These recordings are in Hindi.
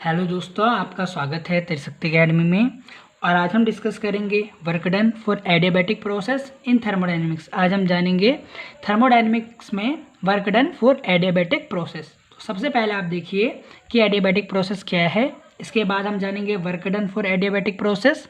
हेलो दोस्तों, आपका स्वागत है त्रिशक्ति एकेडमी में। और आज हम डिस्कस करेंगे work done for adiabatic process in thermodynamics. आज हम जानेंगे थर्मोडायनेमिक्स में work done for adiabatic process. तो सबसे पहले आप देखिए कि एडियाबैटिक प्रोसेस क्या है। इसके बाद हम जानेंगे work done for adiabatic process,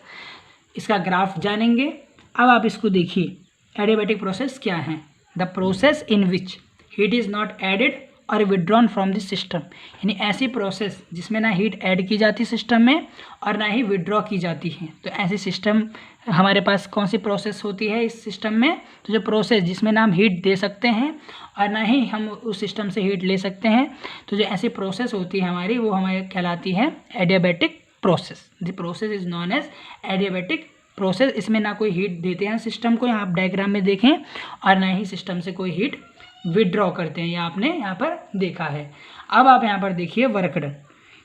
इसका ग्राफ जानेंगे। अब आप इसको देखिए, एडियाबैटिक प्रोसेस क्या है। The process in which heat is not added और विड्रॉन फ्रॉम दिस सिस्टम, यानी ऐसी प्रोसेस जिसमें ना हीट ऐड की जाती सिस्टम में और ना ही विड्रॉ की जाती है। तो ऐसी सिस्टम हमारे पास कौन सी प्रोसेस होती है इस सिस्टम में? तो जो प्रोसेस जिसमें ना हम हीट दे सकते हैं और ना ही हम उस सिस्टम से हीट ले सकते हैं, तो जो ऐसी प्रोसेस होती है हमारी, वो हमारी कहलाती है adiabatic process. The process is known as adiabatic process. इसमें ना कोई हीट देते हैं सिस्टम को, यहाँ आप डायग्राम में देखें, और ना ही सिस्टम से कोई हीट विड्रॉ करते हैं, ये आपने यहाँ पर देखा है। अब आप यहाँ पर देखिए वर्क डन,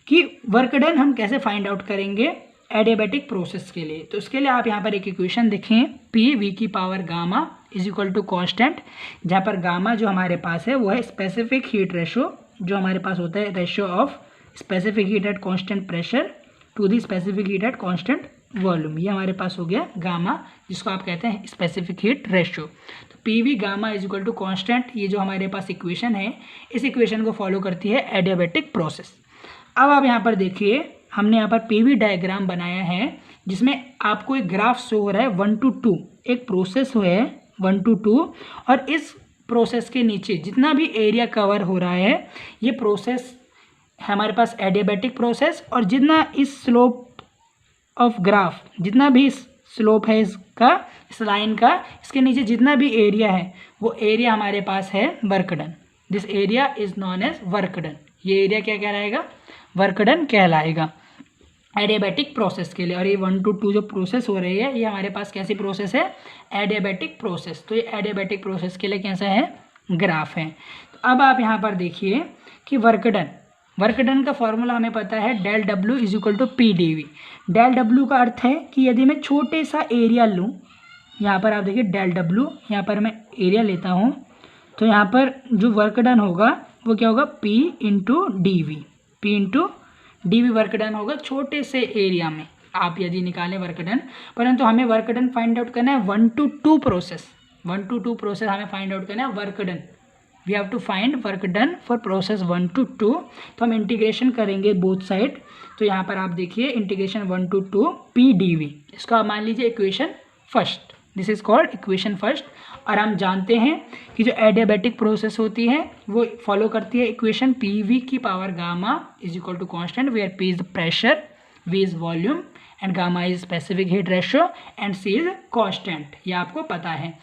कि वर्क डन हम कैसे फाइंड आउट करेंगे एडियाबैटिक प्रोसेस के लिए। तो उसके लिए आप यहाँ पर एक इक्वेशन देखें, पी वी की power gamma is equal to constant, जहाँ पर गामा जो हमारे पास है वो है स्पेसिफिक हीट रेशो, जो हमारे पास होता है ratio of specific heat at constant pressure to the specific heat at constant volume. ये हमारे पास हो गया गामा, जिसको आप कहते हैं स्पेसिफिक हीट रेशियो। तो P V gamma is equal to constant, ये जो हमारे पास इक्वेशन है, इस इक्वेशन को फॉलो करती है एडियाबैटिक प्रोसेस। अब आप यहाँ पर देखिए, हमने यहाँ पर पी वी डायग्राम बनाया है, जिसमें आपको एक ग्राफ शो हो रहा है 1 to 2, एक प्रोसेस है 1 to 2, और इस प्रोसेस के नीचे जितना भी एरिया कवर हो रहा है, ये प्रोसेस हमारे पास एडियाबैटिक प्रोसेस। और जितना इस स्लोप ऑफ ग्राफ, जितना भी स्लोप है इसका, इस लाइन का, इसके नीचे जितना भी एरिया है, वो एरिया हमारे पास है work done. This area is known as work done. ये एरिया क्या कहलाएगा? वर्क डन कहलाएगा एडियाबैटिक प्रोसेस के लिए। और ये 1 to 2 जो प्रोसेस हो रही है, ये हमारे पास कैसी प्रोसेस है? Adiabatic process. तो ये एडियाबैटिक प्रोसेस के लिए कैसा है? ग्राफ है। तो अब आप यहाँ पर देखिए कि वर्क डन का फॉर्मूला हमें पता है, del W is equal to P D V. Del W का अर्थ है कि यदि मैं छोटे सा एरिया लूँ, यहाँ पर आप देखिए डेल डब्ल्यू, यहाँ पर मैं एरिया लेता हूँ, तो यहाँ पर जो वर्क डन होगा वो क्या होगा? P into D V. P into D V work done होगा छोटे से एरिया में, आप यदि निकालें वर्क डन। परंतु हमें वर्क डन फाइंड आउट करना है 1 to 2 प्रोसेस। 1 to 2 प्रोसेस हमें फाइंड आउट करना है work done. We have to find work done for process 1 to 2। तो हम इंटीग्रेशन करेंगे बोथ साइड। तो यहाँ पर आप देखिए integration 1 to 2 P D V, इसको आप मान लीजिए equation first. This is called equation first. और हम जानते हैं कि जो एडियाबैटिक प्रोसेस होती है वो फॉलो करती है इक्वेशन पी वी की power gamma is equal to constant, where P is the pressure, V is volume, and gamma is specific heat ratio, and C is constant. ये आपको पता है।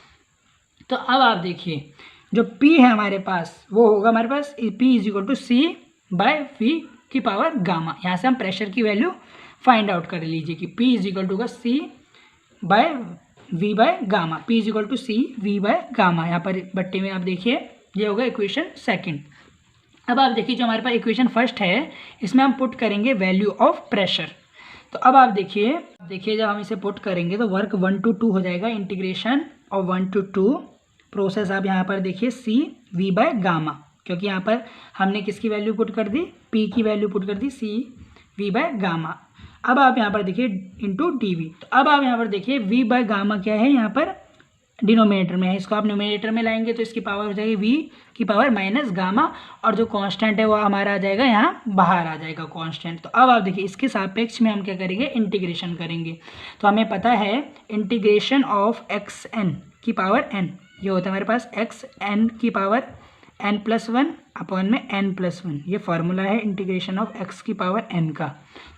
तो अब आप देखिए, जो P है हमारे पास, वो होगा हमारे पास P is equal to C by V की पावर गामा। यहाँ से हम प्रेशर की वैल्यू फाइंड आउट कर लीजिए कि P इज इक्वल टू होगा C by V by gamma. P is equal to C V by gamma. यहाँ पर बट्टे में आप देखिए, ये होगा इक्वेशन सेकंड। अब आप देखिए, जो हमारे पास इक्वेशन फर्स्ट है, इसमें हम पुट करेंगे वैल्यू ऑफ प्रेशर। तो अब आप देखिए जब हम इसे पुट करेंगे तो वर्क 1 to 2 हो जाएगा, इंटीग्रेशन ऑफ 1 to 2 प्रोसेस। आप यहाँ पर देखिए सी वी बाय गामा, क्योंकि यहाँ पर हमने किसकी वैल्यू पुट कर दी? पी की वैल्यू पुट कर दी, सी वी बाय गामा। अब आप यहाँ पर देखिए इंटू डी वी। तो अब आप यहाँ पर देखिए वी बाय गामा क्या है? यहाँ पर डिनोमिनेटर में है, इसको आप न्यूमिनेटर में लाएंगे तो इसकी पावर हो जाएगी वी की पावर माइनस गामा, और जो कांस्टेंट है वो हमारा आ जाएगा यहाँ बाहर आ जाएगा कांस्टेंट। तो अब आप देखिए इसके सापेक्ष में हम क्या करेंगे? इंटीग्रेशन करेंगे। तो हमें पता है इंटीग्रेशन ऑफ एक्स एन की पावर एन, ये होता है हमारे पास एक्स एन की पावर n+1 अपॉन में n+1। ये फार्मूला है इंटीग्रेशन ऑफ एक्स की पावर n का।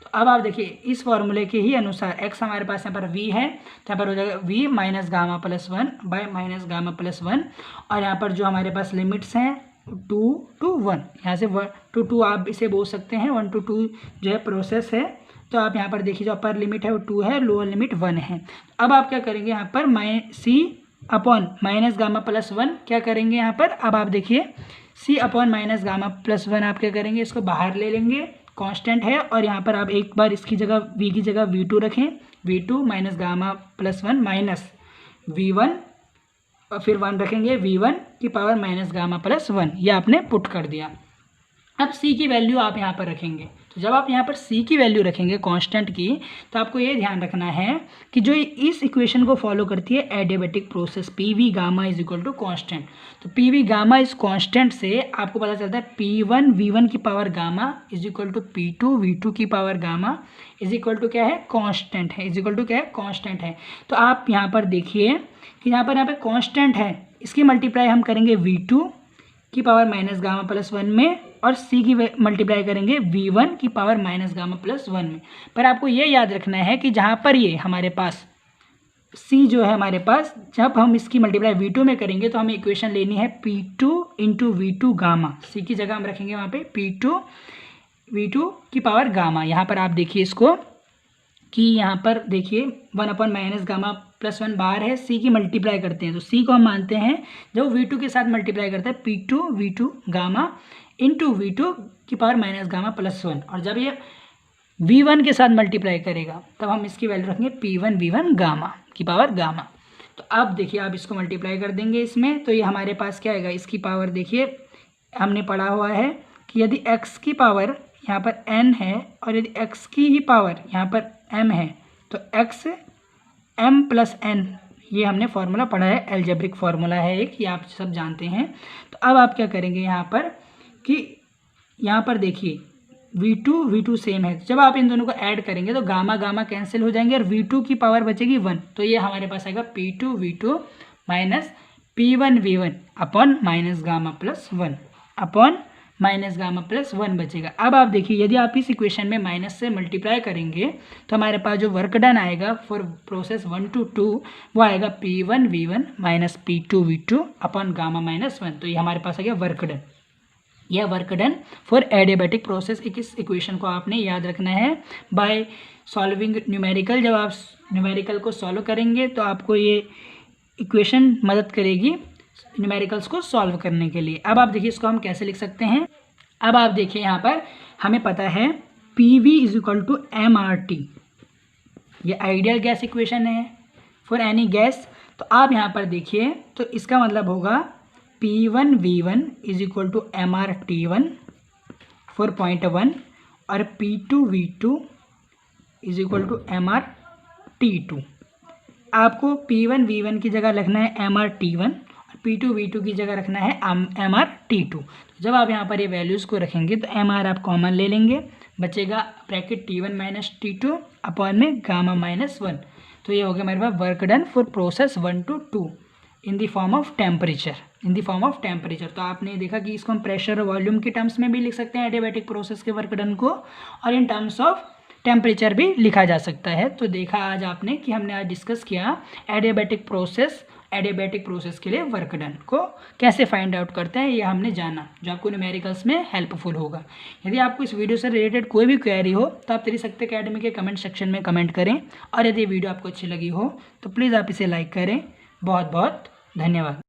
तो अब आप देखिए इस फार्मूले के ही अनुसार x हमारे पास यहाँ पर v है, तो यहाँ पर हो जाएगा v minus gamma plus 1 bye minus gamma plus 1। और यहाँ पर जो हमारे पास लिमिट्स हैं 2 to 1, यहाँ से 1 to 2 आप इसे बोल सकते हैं। 1 to 2 जो है प्रोसेस है। तो आप यहाँ पर देखिए जो अपर लिमिट है वो 2 है, लोअर लिमिट 1 है। अब आप क्या करेंगे? यहाँ पर सी अपॉन माइनस गामा प्लस 1 क्या करेंगे यहाँ पर? अब आप देखिए सी अपॉन माइनस गामा प्लस 1 आप क्या करेंगे? इसको बाहर ले लेंगे, कांस्टेंट है। और यहाँ पर आप एक बार इसकी जगह वी की जगह V2 रखें, V2 minus gamma plus 1 minus V1, और फिर 1 रखेंगे, V1 की पावर माइनस गामा प्लस 1। ये आपने पुट कर दिया। अब C की वैल्यू आप यहाँ पर रखेंगे, तो जब आप यहाँ पर सी की वैल्यू रखेंगे कांस्टेंट की, तो आपको ये ध्यान रखना है कि जो इस इक्वेशन को फॉलो करती है adiabatic process, P V gamma is equal to constant. तो P V gamma is constant से आपको पता चलता है P1 V1 की power gamma is equal to P2 V2 की power gamma is equal to क्या है, कांस्टेंट है, इज इक्वल टू क्या है, कांस्टेंट है। तो आप यहाँ पर देखिए कि यहाँ पे कांस्टेंट है, इसकी मल्टीप्लाई हम करेंगे V2 की पावर माइनस गामा प्लस 1 में, और C की मल्टीप्लाई करेंगे V1 की पावर माइनस गामा प्लस 1 में। पर आपको ये याद रखना है कि जहाँ पर ये हमारे पास C जो है हमारे पास, जब हम इसकी मल्टीप्लाई V2 में करेंगे तो हमें इक्वेशन लेनी है P2 into V2 gamma. C की जगह हम रखेंगे वहाँ पे P2 V2 की पावर गामा। यहाँ पर आप देखिए इसको कि यहाँ पर देखिए 1 अपॉन माइनस गामा प्लस 1 बाहर है, C की मल्टीप्लाई करते हैं तो C को हम मानते हैं जब V2 के साथ मल्टीप्लाई करते हैं P2 V2 gamma into V2 की पावर माइनस गामा प्लस 1, और जब ये V1 के साथ मल्टीप्लाई करेगा तब हम इसकी वैल्यू रखेंगे P1 V1 गामा की पावर गामा। तो अब देखिए आप इसको मल्टीप्लाई कर देंगे इसमें, तो ये हमारे पास क्या आएगा, इसकी पावर देखिए हमने पढ़ा हुआ है कि यदि x की पावर यहाँ पर n है और यदि x की ही पावर यहाँ पर m है तो x m प्लस n, ये हमने फार्मूला पढ़ा है, एल्जेब्रिक फार्मूला है एक, ये आप सब जानते हैं। तो अब आप क्या करेंगे यहाँ पर कि यहाँ पर देखिए V2 सेम है, जब आप इन दोनों को ऐड करेंगे तो गामा गामा कैंसिल हो जाएंगे और V2 की पावर बचेगी 1, तो ये हमारे पास आएगा P2 V2 minus P1 V1 upon minus gamma plus 1 upon minus gamma plus 1 बचेगा। अब आप देखिए यदि आप इस इक्वेशन में माइनस से मल्टीप्लाई करेंगे तो हमारे पास जो वर्क डन आएगा फॉर प्रोसेस 1 to 2 वो आएगा P1 V1 minus P2 V2 upon gamma minus 1, तो ये हमारे पास आ गया वर्क डन। यह work done for adiabatic process. इस इक्वेशन को आपने याद रखना है बाय सॉल्विंग न्यूमेरिकल। जब आप न्यूमेरिकल को सॉल्व करेंगे तो आपको ये इक्वेशन मदद करेगी न्यूमेरिकल्स को सॉल्व करने के लिए। अब आप देखिए इसको हम कैसे लिख सकते हैं। अब आप देखिए यहाँ पर हमें पता है PV is equal to MRT, ये आइडियल गैस इक्वेशन है फॉर एनी गैस। तो आप यहाँ पर देखिए तो इसका मतलब होगा P1 V1 is equal to MRT1 for point 1 और P2 V2 is equal to MRT2। आपको P1 V1 की जगह रखना है MRT1 और P2 V2 की जगह रखना है MRT2। जब आप यहाँ पर ये वैल्यूज़ को रखेंगे तो MR आप कॉमन ले लेंगे, बचेगा bracket T1 minus T2 upon में गामा माइनस 1। तो ये हो गया हमारे पास work done for process 1 to 2 in the form of temperature. तो आपने देखा कि इसको हम प्रेशर और वॉल्यूम के टर्म्स में भी लिख सकते हैं एडियाबैटिक प्रोसेस के वर्क डन को, और इन टर्म्स ऑफ टेम्परेचर भी लिखा जा सकता है। तो देखा आज आपने कि हमने आज डिस्कस किया एडियाबैटिक प्रोसेस के लिए वर्क डन को कैसे फाइंड आउट करते हैं, ये हमने जाना, जो आपको न्यूमेरिकल्स में हेल्पफुल होगा। यदि आपको इस वीडियो से रिलेटेड कोई भी क्वेरी हो तो आप त्रिशक्ति एकेडमी के कमेंट सेक्शन में कमेंट करें, और यदि वीडियो आपको अच्छी लगी हो तो प्लीज़ आप इसे लाइक करें। बहुत बहुत धन्यवाद।